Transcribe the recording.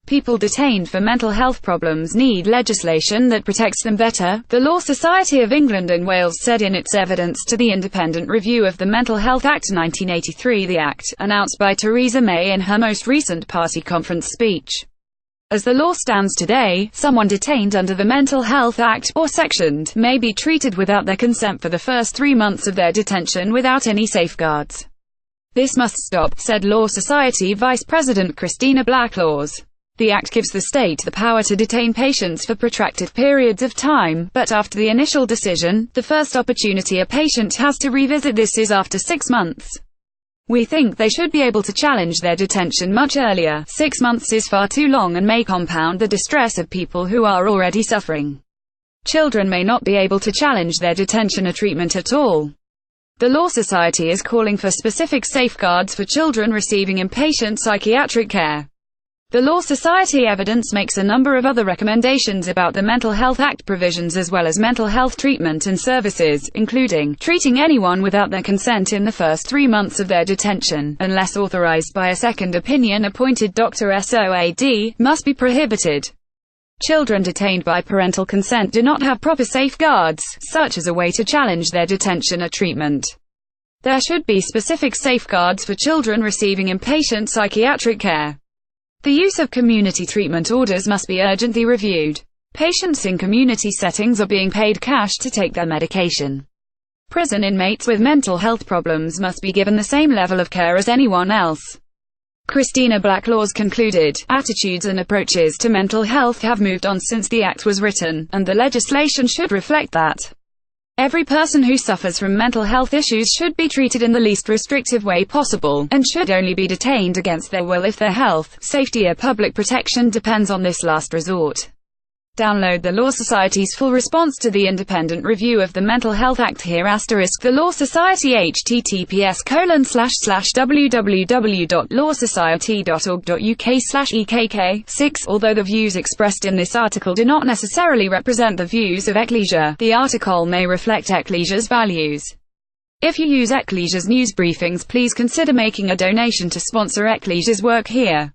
People detained for mental health problems need legislation that protects them better, the Law Society of England and Wales said in its evidence to the Independent Review of the Mental Health Act 1983. The Act, announced by Theresa May in her most recent party conference speech. As the law stands today, someone detained under the Mental Health Act, or sectioned, may be treated without their consent for the first 3 months of their detention without any safeguards. This must stop, said Law Society Vice President Christina Blacklaws. The Act gives the state the power to detain patients for protracted periods of time, but after the initial decision, the first opportunity a patient has to revisit this is after 6 months. We think they should be able to challenge their detention much earlier. 6 months is far too long and may compound the distress of people who are already suffering. Children may not be able to challenge their detention or treatment at all. The Law Society is calling for specific safeguards for children receiving inpatient psychiatric care. The Law Society evidence makes a number of other recommendations about the Mental Health Act provisions as well as mental health treatment and services, including treating anyone without their consent in the first 3 months of their detention, unless authorized by a second opinion-appointed doctor. SOAD must be prohibited. Children detained by parental consent do not have proper safeguards, such as a way to challenge their detention or treatment. There should be specific safeguards for children receiving inpatient psychiatric care. The use of community treatment orders must be urgently reviewed. Patients in community settings are being paid cash to take their medication. Prison inmates with mental health problems must be given the same level of care as anyone else. Christina Blacklaws concluded, attitudes and approaches to mental health have moved on since the Act was written, and the legislation should reflect that. Every person who suffers from mental health issues should be treated in the least restrictive way possible, and should only be detained against their will if their health, safety or public protection depends on this last resort. Download the Law Society's full response to the Independent Review of the Mental Health Act here *, the Law Society https://www.lawsociety.org.uk/ekk. 6. Although the views expressed in this article do not necessarily represent the views of Ecclesia, the article may reflect Ecclesia's values. If you use Ecclesia's news briefings, please consider making a donation to sponsor Ecclesia's work here.